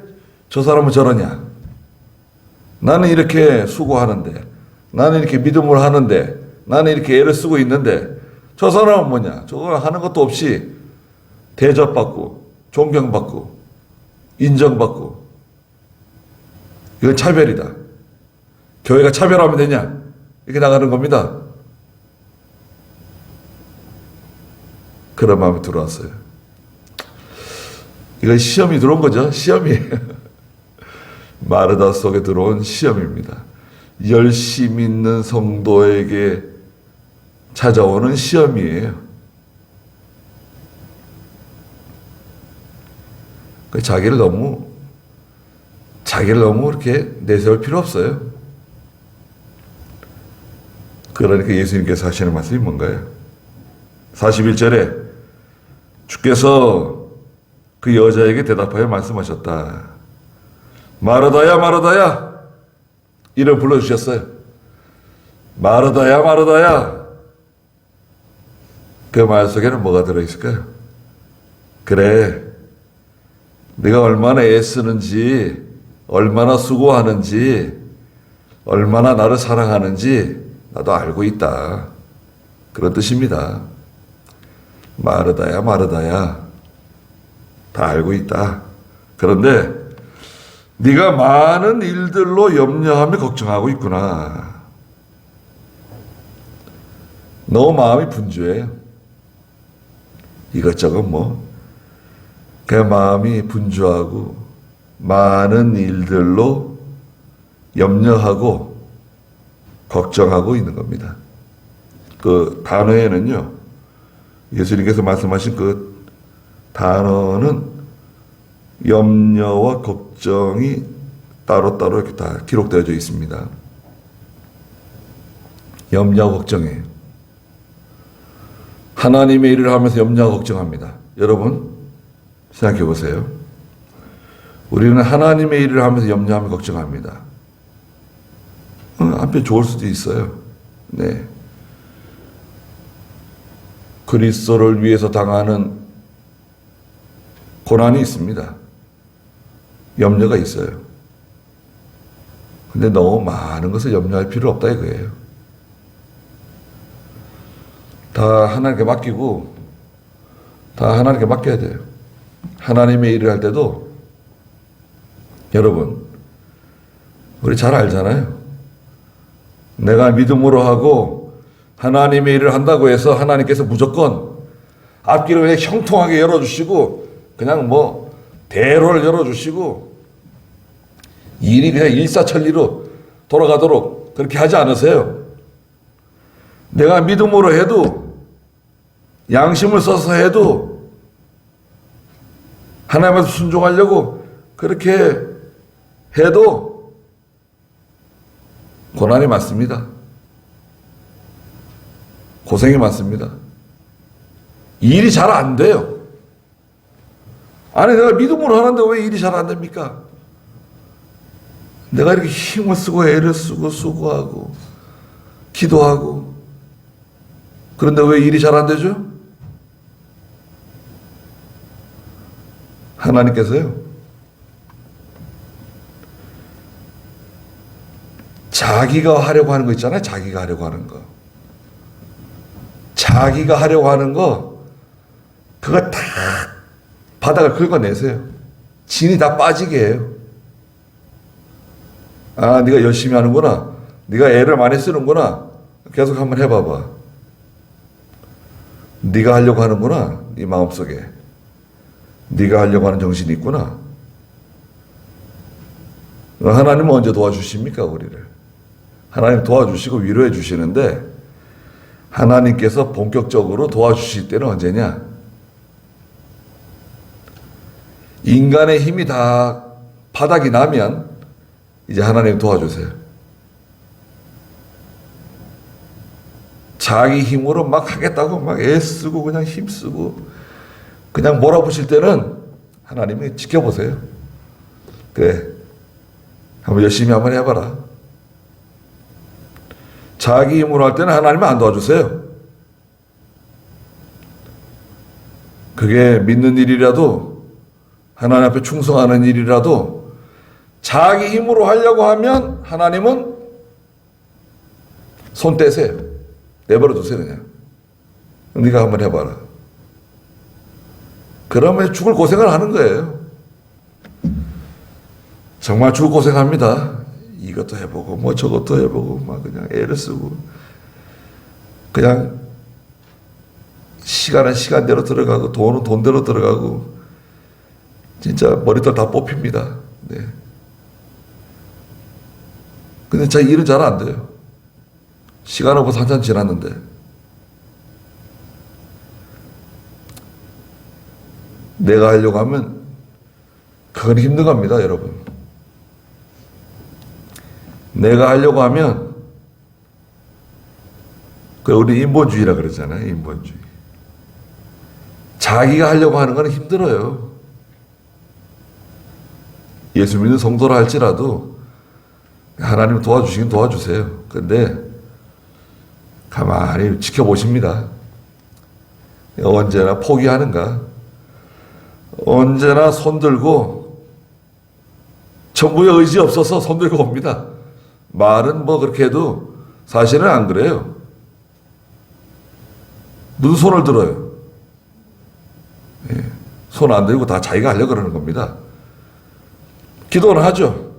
[SPEAKER 1] 저 사람은 저러냐? 나는 이렇게 수고하는데, 나는 이렇게 믿음을 하는데, 나는 이렇게 애를 쓰고 있는데 저 사람은 뭐냐? 저거 하는 것도 없이 대접받고 존경받고 인정받고. 이건 차별이다. 교회가 차별하면 되냐? 이렇게 나가는 겁니다. 그런 마음이 들어왔어요. 이건 시험이 들어온 거죠. 시험이에요. 마르다 속에 들어온 시험입니다. 열심 있는 성도에게 찾아오는 시험이에요. 자기를 너무 이렇게 내세울 필요 없어요. 그러니까 예수님께서 하시는 말씀이 뭔가요? 41절에 주께서 그 여자에게 대답하여 말씀하셨다. 마르다야, 마르다야. 이름 불러주셨어요. 마르다야, 마르다야. 그 말 속에는 뭐가 들어있을까요? 그래, 네가 얼마나 애쓰는지, 얼마나 수고하는지, 얼마나 나를 사랑하는지 나도 알고 있다. 그런 뜻입니다. 마르다야, 마르다야. 다 알고 있다. 그런데 네가 많은 일들로 염려하며 걱정하고 있구나. 너무 마음이 분주해요. 이것저것 그 마음이 분주하고 많은 일들로 염려하고 걱정하고 있는 겁니다. 그 단어에는요, 예수님께서 말씀하신 그 단어는 염려와 걱정이 따로따로 이렇게 다 기록되어져 있습니다. 염려와 걱정이에요. 하나님의 일을 하면서 염려와 걱정합니다. 여러분 생각해 보세요. 우리는 하나님의 일을 하면서 염려하며 걱정합니다. 한편 좋을 수도 있어요. 네. 그리스도를 위해서 당하는 고난이 있습니다. 염려가 있어요. 근데 너무 많은 것을 염려할 필요 없다 이거예요. 다 하나님께 맡기고, 다 하나님께 맡겨야 돼요. 하나님의 일을 할 때도, 여러분, 우리 잘 알잖아요. 내가 믿음으로 하고 하나님의 일을 한다고 해서 하나님께서 무조건 앞길을 그냥 형통하게 열어주시고, 그냥 대로를 열어주시고, 일이 그냥 일사천리로 돌아가도록 그렇게 하지 않으세요. 내가 믿음으로 해도, 양심을 써서 해도, 하나님 앞에 순종하려고 그렇게 해도 고난이 많습니다. 고생이 많습니다. 일이 잘 안 돼요. 아니, 내가 믿음으로 하는데 왜 일이 잘 안 됩니까? 내가 이렇게 힘을 쓰고 애를 쓰고 수고하고 기도하고, 그런데 왜 일이 잘 안 되죠? 하나님께서요, 자기가 하려고 하는 거 있잖아요. 자기가 하려고 하는 거. 자기가 하려고 하는 거, 그거 다 바닥을 긁어내세요. 진이 다 빠지게 해요. 아, 네가 열심히 하는구나. 네가 애를 많이 쓰는구나. 계속 한번 해봐봐. 네가 하려고 하는구나. 네 마음속에. 네가 하려고 하는 정신이 있구나. 하나님은 언제 도와주십니까, 우리를? 하나님 도와주시고 위로해 주시는데, 하나님께서 본격적으로 도와주실 때는 언제냐? 인간의 힘이 다 바닥이 나면 이제 하나님 도와주세요. 자기 힘으로 막 하겠다고 막 애쓰고 그냥 힘쓰고 그냥 몰아붙일 때는 하나님이 지켜보세요. 그래, 한번 열심히 한번 해봐라. 자기 힘으로 할 때는 하나님은 안 도와주세요. 그게 믿는 일이라도, 하나님 앞에 충성하는 일이라도 자기 힘으로 하려고 하면 하나님은 손 떼세요. 내버려 두세요, 그냥. 네가 한번 해봐라. 그러면 죽을 고생을 하는 거예요. 정말 죽을 고생합니다. 이것도 해보고 뭐 저것도 해보고 막 그냥 애를 쓰고 그냥 시간은 시간대로 들어가고 돈은 돈대로 들어가고 진짜 머리털 다 뽑힙니다. 네. 근데 제 일은 잘 안 돼요. 시간은 벌써 한참 지났는데. 내가 하려고 하면 그건 힘든 겁니다, 여러분. 내가 하려고 하면 그 우리 인본주의라 그러잖아요. 인본주의. 자기가 하려고 하는 건 힘들어요. 예수 믿는 성도라 할지라도 하나님 도와주시긴 도와주세요. 근데 가만히 지켜보십니다. 언제나 포기하는가? 언제나 손들고 정부의 의지 없어서 손들고 옵니다. 말은 뭐 그렇게 해도 사실은 안 그래요. 무슨 손을 들어요? 예, 손 안 들고 다 자기가 하려고 그러는 겁니다. 기도는 하죠.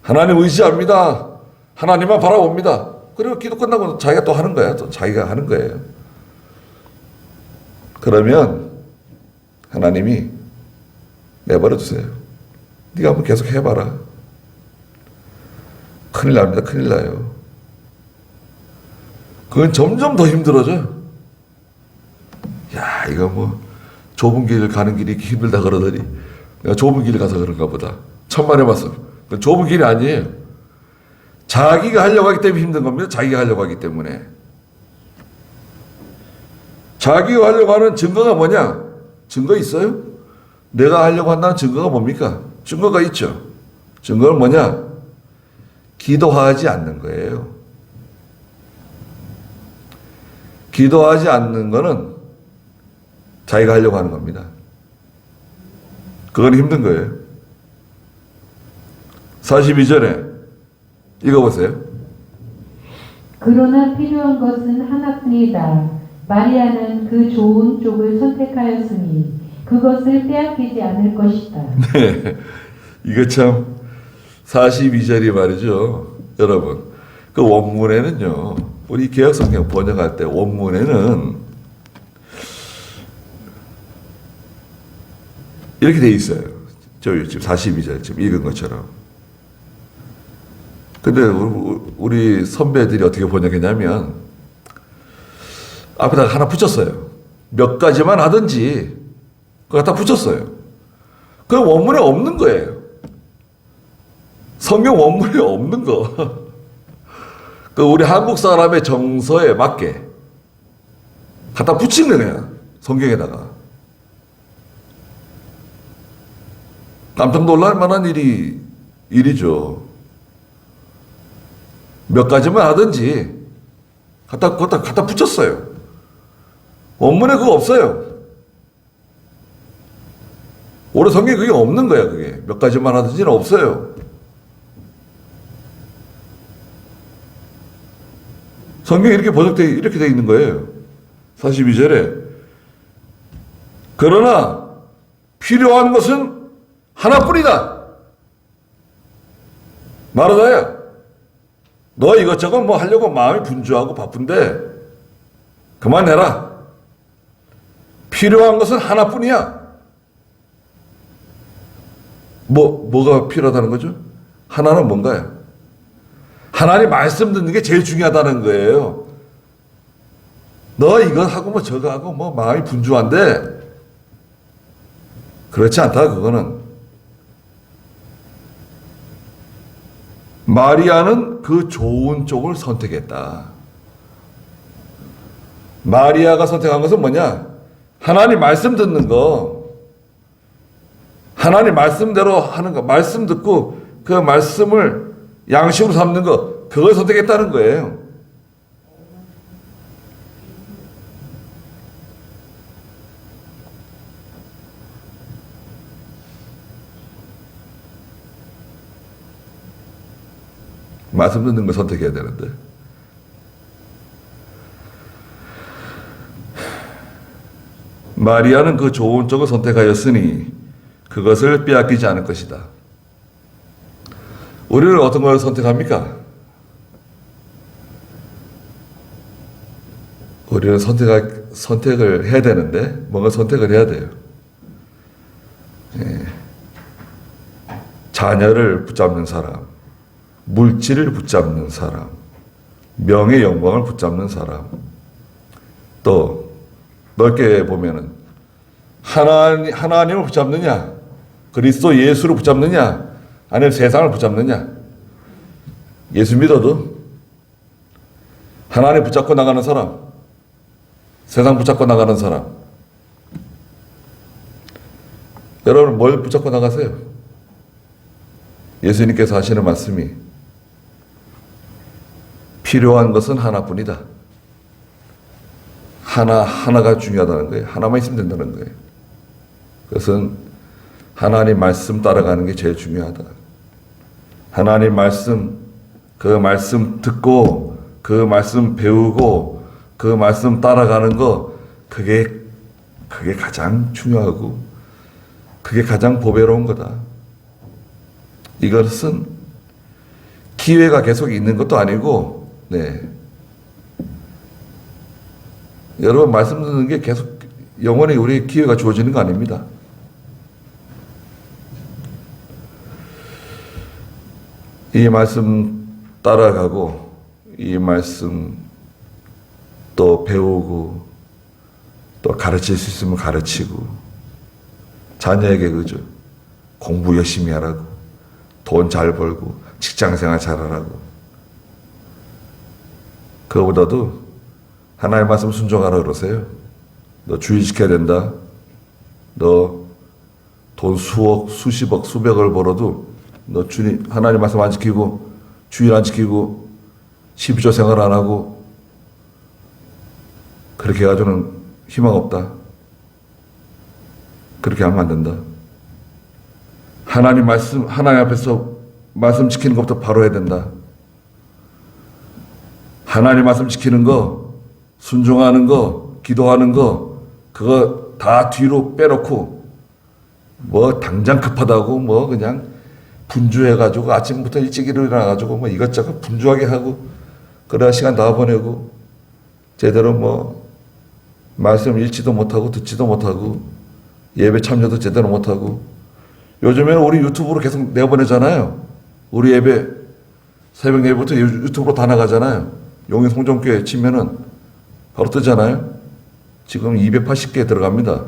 [SPEAKER 1] 하나님 의지합니다. 하나님만 바라봅니다. 그리고 기도 끝나고 자기가 또 하는 거야. 또 자기가 하는 거예요. 그러면 하나님이 내버려 두세요. 네가 한번 계속 해봐라. 큰일 납니다. 큰일 나요. 그건 점점 더 힘들어져. 야, 이거 뭐 좁은 길을 가는 길이 힘들다 그러더니 내가 좁은 길을 가서 그런가 보다. 천만에 봤어. 그건 좁은 길이 아니에요. 자기가 하려고 하기 때문에 힘든 겁니다. 자기가 하려고 하기 때문에. 자기가 하려고 하는 증거가 뭐냐? 증거 있어요? 내가 하려고 한다는 증거가 뭡니까? 증거가 있죠. 증거는 뭐냐? 기도하지 않는 거예요. 기도하지 않는 거는 자기가 하려고 하는 겁니다. 그건 힘든 거예요. 42절에 읽어보세요.
[SPEAKER 2] 그러나 필요한 것은 하나뿐이다. 마리아는 그 좋은 쪽을 선택하였으니 그것을 빼앗기지 않을 것이다.
[SPEAKER 1] 네, 이거 참 42절이 말이죠. 여러분, 그 원문에는요, 우리 개혁성경 번역할 때 원문에는 이렇게 돼 있어요. 저기 지금 42절 지금 읽은 것처럼. 근데 우리 선배들이 어떻게 번역했냐면 앞에다가 하나 붙였어요. 몇 가지만 하든지 그거 다 붙였어요. 그 원문에 없는 거예요. 성경 원문에 없는 거. 그 우리 한국 사람의 정서에 맞게 갖다 붙인 거예요. 성경에다가. 깜짝 놀랄 만한 일이죠. 몇 가지만 하든지 갖다 붙였어요. 원문에 그거 없어요. 올해 성경에 그게 없는 거야, 그게. 몇 가지만 하든지는 없어요. 성경에 이렇게 돼 있는 거예요. 42절에. 그러나 필요한 것은 하나뿐이다. 말하다야. 너 이것저것 뭐 하려고 마음이 분주하고 바쁜데 그만해라. 필요한 것은 하나뿐이야. 뭐가 필요하다는 거죠? 하나는 뭔가요? 하나님 말씀 듣는 게 제일 중요하다는 거예요. 너 이거 하고 뭐 저거 하고 뭐 마음이 분주한데 그렇지 않다. 그거는. 마리아는 그 좋은 쪽을 선택했다. 마리아가 선택한 것은 뭐냐? 하나님 말씀 듣는 거. 하나님 말씀대로 하는 거, 말씀 듣고 그 말씀을 양심으로 삼는 거, 그걸 선택했다는 거예요. 말씀 듣는 걸 선택해야 되는데. 마리아는 그 좋은 쪽을 선택하였으니 그것을 빼앗기지 않을 것이다. 우리는 어떤 걸 선택합니까? 우리는 선택을 해야 되는데 뭔가 선택을 해야 돼요. 자녀를 붙잡는 사람, 물질을 붙잡는 사람, 명예 영광을 붙잡는 사람, 또 넓게 보면은 하나님을 붙잡느냐, 그리스도 예수를 붙잡느냐, 아니면 세상을 붙잡느냐. 예수 믿어도 하나님 붙잡고 나가는 사람, 세상 붙잡고 나가는 사람. 여러분 뭘 붙잡고 나가세요? 예수님께서 하시는 말씀이 필요한 것은 하나뿐이다. 하나가 중요하다는 거예요. 하나만 있으면 된다는 거예요. 그것은 하나님 말씀 따라가는 게 제일 중요하다. 하나님 말씀, 그 말씀 듣고, 그 말씀 배우고, 그 말씀 따라가는 거, 그게 가장 중요하고, 그게 가장 보배로운 거다. 이것은 기회가 계속 있는 것도 아니고, 여러분 말씀 듣는 게 계속 영원히 우리 기회가 주어지는 거 아닙니다. 이 말씀 따라가고, 이 말씀 또 배우고, 또 가르칠 수 있으면 가르치고, 자녀에게 그죠? 공부 열심히 하라고, 돈 잘 벌고, 직장생활 잘하라고. 그거보다도 하나님의 말씀 순종하라 그러세요. 너 주일 지켜야 된다. 너 돈 수억, 수십억, 수백을 벌어도 너 하나님 말씀 안 지키고, 주일 안 지키고, 12조 생활 안 하고, 그렇게 해가지고는 희망 없다. 그렇게 하면 안 된다. 하나님 앞에서 말씀 지키는 것부터 바로 해야 된다. 하나님 말씀 지키는 거, 순종하는 거, 기도하는 거, 그거 다 뒤로 빼놓고, 뭐 당장 급하다고 뭐 그냥 분주해가지고 아침부터 일찍 일어나가지고 뭐 이것저것 분주하게 하고, 그래야 시간 다 보내고, 제대로 뭐 말씀 읽지도 못하고 듣지도 못하고, 예배 참여도 제대로 못하고. 요즘에는 우리 유튜브로 계속 내보내잖아요. 우리 예배 새벽 예배부터 유튜브로 다 나가잖아요. 용인 송정교회 치면은 바로 뜨잖아요. 지금 280개 들어갑니다.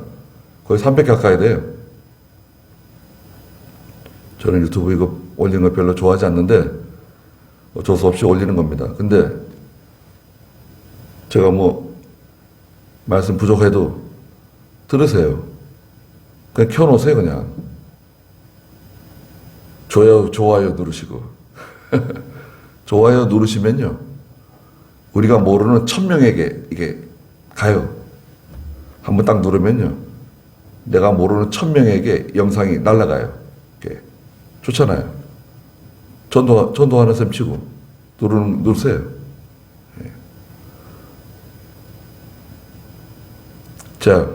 [SPEAKER 1] 거의 300개 가까이 돼요. 저는 유튜브 이거 올리는 거 별로 좋아하지 않는데 어쩔 수 없이 올리는 겁니다. 근데 제가 뭐 말씀 부족해도 들으세요. 그냥 켜놓으세요. 그냥 좋아요 누르시고 좋아요 누르시면요, 우리가 모르는 1000명에게 이게 가요. 한번 딱 누르면요, 내가 모르는 1000명에게 영상이 날아가요. 이렇게 좋잖아요. 전도하는 셈 치고 누르세요. 예. 자,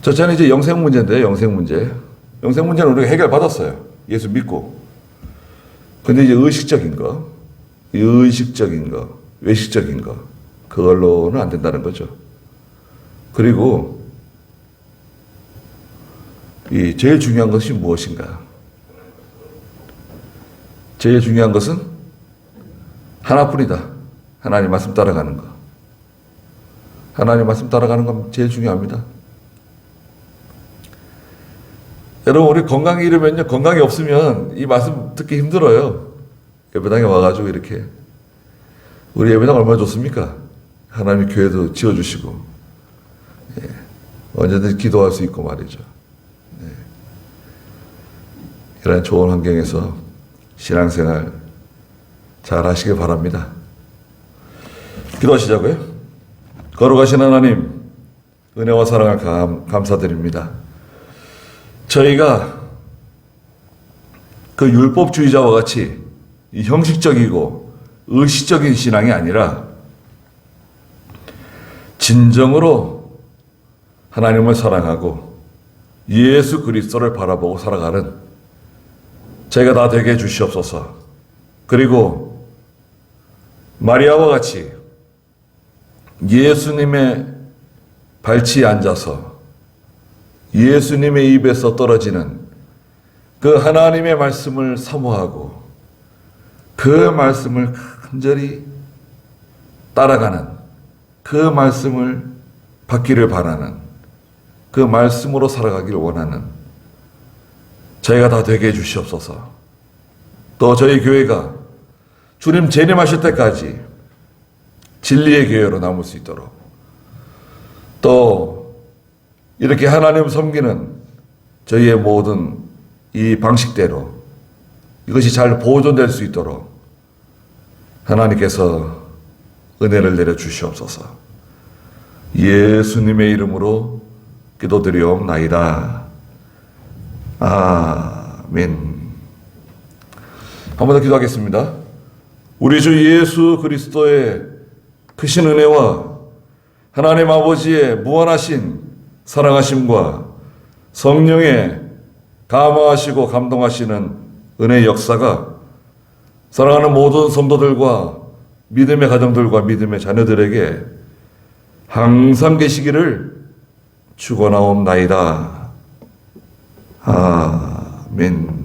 [SPEAKER 1] 저는 이제 영생 문제인데요. 영생 문제는 우리가 해결받았어요. 예수 믿고. 근데 이제 의식적인 거, 외식적인 거, 그걸로는 안 된다는 거죠. 그리고 이 제일 중요한 것이 무엇인가? 제일 중요한 것은 하나뿐이다. 하나님 말씀 따라가는 거. 하나님 말씀 따라가는 건 제일 중요합니다. 여러분, 우리 건강이 이러면요, 건강이 없으면 이 말씀 듣기 힘들어요. 예배당에 와가지고 이렇게. 우리 예배당 얼마나 좋습니까? 하나님이 교회도 지어주시고, 언제든지 기도할 수 있고 말이죠. 이런 좋은 환경에서 신앙생활 잘 하시길 바랍니다. 기도하시자고요. 거룩하신 하나님, 은혜와 사랑을 감사드립니다. 저희가 그 율법주의자와 같이 이 형식적이고 의식적인 신앙이 아니라 진정으로 하나님을 사랑하고 예수 그리스도를 바라보고 살아가는 저희가 다 되게 해주시옵소서. 그리고 마리아와 같이 예수님의 발치에 앉아서 예수님의 입에서 떨어지는 그 하나님의 말씀을 사모하고 그 말씀을 간절히 따라가는, 그 말씀을 받기를 바라는, 그 말씀으로 살아가기를 원하는 저희가 다 되게 해주시옵소서. 또 저희 교회가 주님 재림하실 때까지 진리의 교회로 남을 수 있도록, 또 이렇게 하나님 섬기는 저희의 모든 이 방식대로 이것이 잘 보존될 수 있도록 하나님께서 은혜를 내려 주시옵소서. 예수님의 이름으로 기도드리옵나이다. 아멘. 한 번 더 기도하겠습니다. 우리 주 예수 그리스도의 크신 은혜와 하나님 아버지의 무한하신 사랑하심과 성령의 감화하시고 감동하시는 은혜의 역사가 사랑하는 모든 성도들과 믿음의 가정들과 믿음의 자녀들에게 항상 계시기를 축원하옵나이다. 아멘.